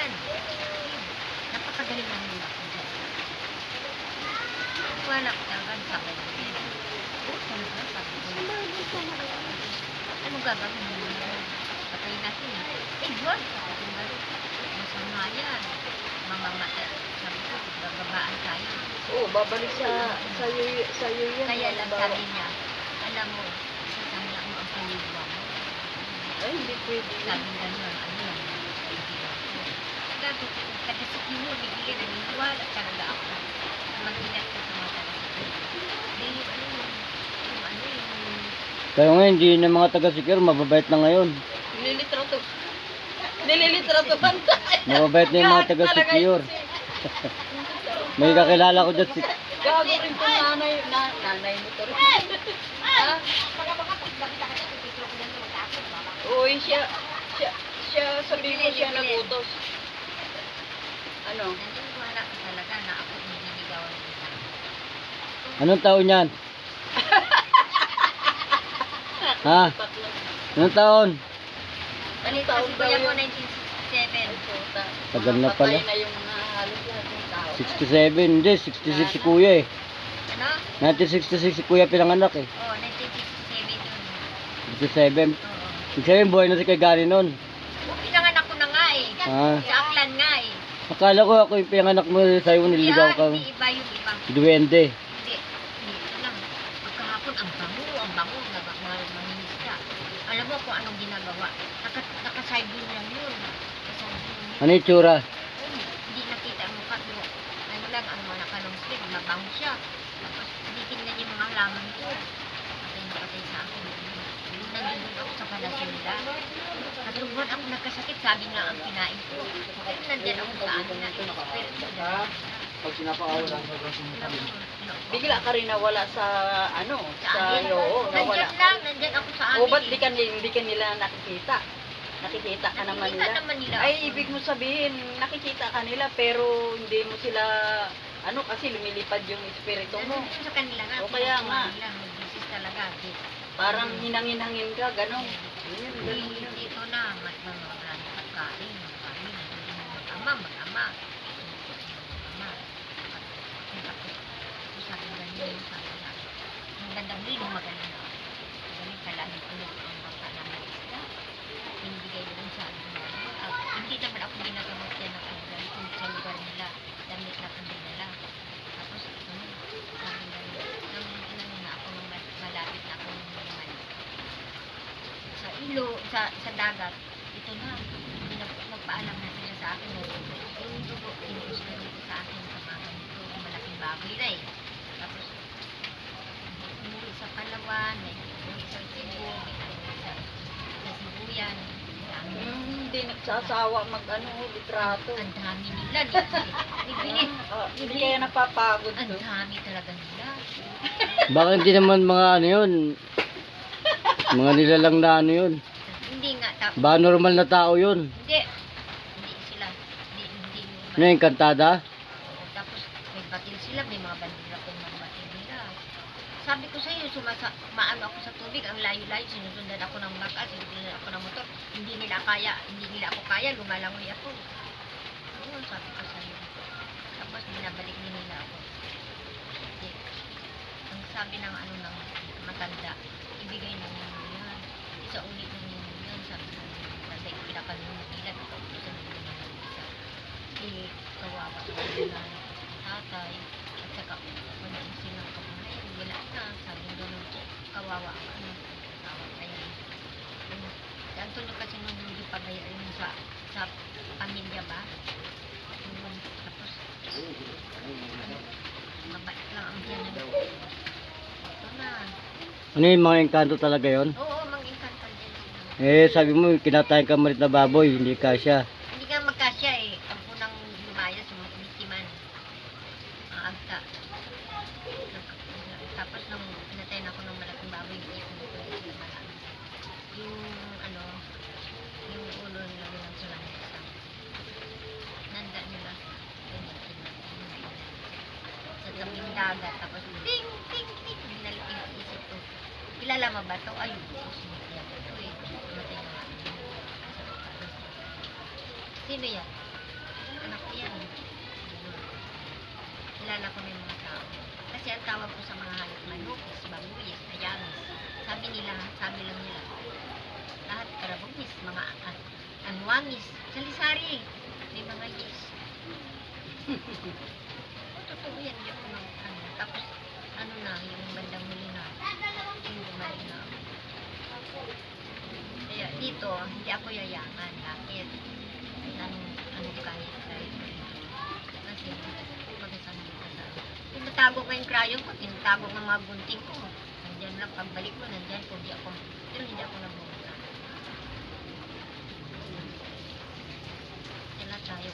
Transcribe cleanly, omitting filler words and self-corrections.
yan. Napakagaling ng nila ko dyan. Wala ko talaga sa akin. Oo, talaga, sabi ko. Anong gagawin mo? Patayin natin. Wag! Masama yan. Mamamata. Sabi ko, bababaan tayo. Oo, babalik sa'yo yan. Kaya lang sabi niya, alam mo, sasamla mo ang paligwa mo. Ay, hindi pwede. Sabi nga nun, ano yan, kaibigan ko. Kasi si Kino, bigyan, naniniwala talaga ako. Mag-ingat ko sa mga taga-sikir. Hindi, Kaya nga, hindi na mga taga-sikir, mababait na ngayon. Nililitrato banta. Mababait na yung mga taga-sikir. May kakilala ko dyan si... Gago rin po nanay mo to rin. Ha? Uy, siya, sabi ko siya nagutos. Ano? naniniwala ko talaga na ako nililigawan ng isa. Anong taon yan? Ha? Anong taon? Balik taon kasi daw kuya ko, yun? 1967. Tagal na pala. Patay na yung mga halos lahat ng tao. 67, hindi, 66 si kuya eh. Ano? 1966 si kuya pinanganak eh. Oo, 1967 yun. 67. Oo. Ibig sabihin, buhay na si kay Gary noon. Pinanganak ko na nga eh. Ah. Sa Aklan nga eh. Akala ko ako yung pinanganak mo sa'yo, nililigaw ka. Hindi iba yung iba. Duwende. Hindi. Ito lang. Pagkahapon, ang bango, manginista. Alam mo kung anong ginagawa. Naka-siding lang yun. Ano yung tsura? Hindi nakita ang mukha mo. Ano lang, ang mga naka-long sleeve, mabango siya. Tapos, tinitingnan yung mga halaman ko. Patay na patay sa akin. Nandun ako sa palasinda. Katulungan ako nagkasakit, sabi nga ang kinain ko. Pero nandyan ako sa amin na espiritu. Pag sinapakawalan ko Bigla ka rin nawala sa sa iyo. Nawala. Nandyan ako sa amin. O ba't di ka nila nakikita? Nakikita ka naman Nakikita nila. naman nila Ay, ako. ibig mo sabihin, nakikita ka nila pero hindi mo sila, kasi lumilipad yung espiritu mo. Nandun sa kanila nga. O kaya nga. Nila, mag-isis talaga. Parang hinangin-hangin ka, gano'n. Dito na, marami pagkain. Mag-ama. Mag-ama. Sabi ganyan, sabi na. Ang gandang lino, magaling na. Magaling kalahin ko yung ang baka namin isda. Hinibigay ko rin sa akin. Hindi naman ako ginagamot yan ng ulam kung sa lugar nila. Damit na kung nila. Tapos, sabi ganyan. Na ako nung malapit na ako nung naman. Sa ilo, sa dagat, ito na. Nagpaalam na sila sa akin. Yung dugo, tinubos na dito sa akin sa mga ganito. Malaking baboy na eh. Tapos, umuwi sa Palawan, umuwi sa Cebu, sa Sibuyan. Hindi nagsasawa litrato. Ang dami nila. Hindi kaya napapagod Ang to. dami talaga nila. Baka hindi naman mga ano yun. Mga nilalang na ano yun. Hindi nga. Baka normal na tao yun. Hindi. Hindi sila. Hindi. Ano yung kantada? Tapos may batil sila, may mga bandila kung mga batil nila. Sabi ko sa iyo, maano ako sa tubig, ang layo-layo, sinusundan ako ng baka, sinusundan ako ng motor. Hindi nila ako kaya, lumalangoy ako. Oo, sabi ko sa iyo. Tapos binabalik din nila ako. Hindi. Ang sabi ng ng matanda, ibigay na niya yan. Isa ulit na niya yan, sabi ko nila, ilakan mo ng ilan, ito sa nila ng isa. Kawawa ko nila tatay at saka wala yung silang kamay wala na sabi gano'n kawawa ka kawawa kaya Antonio kasi nung hindi pabayaan sa pamilya ba tapos mabait lang ang biyanan ito na Ano yung mga engkanto talaga yon? oo mang-inkantal din sila Sabi mo, kinatayin ka malit na baboy, hindi kasya. hindi nga magkasya ang unang lumayas yung bitiman ang agta tapos nung pinatayin ako ng malaking baboy hindi ko sila marami yung yung ulo nila nilang sila nanda nila sa tabing dagat tapos ting ting ting binalik yung isip ko kilala mo ba ito? Ay sinigyan ito namatay na sino yan? kilala ko na yung mga tao. Kasi ang tawag ko sa mga hayop, manukis, babuyis, ayamis. Sabi lang nila, lahat karabugis, mga anwangis, salisari, may mga yes. Totoo yan, di ako tapos, yung bandang huli na, yung bumalik na ako. Kaya dito, hindi ako yayaman. Bakit? Kahit. Kasi, pagkasama dito sa tinatago ko yung crayon ko, tinatago ng mga gunting ko. Nandyan lang, pagbalik ko, nandyan ko, pero hindi ako nabunta. Yan na tayo.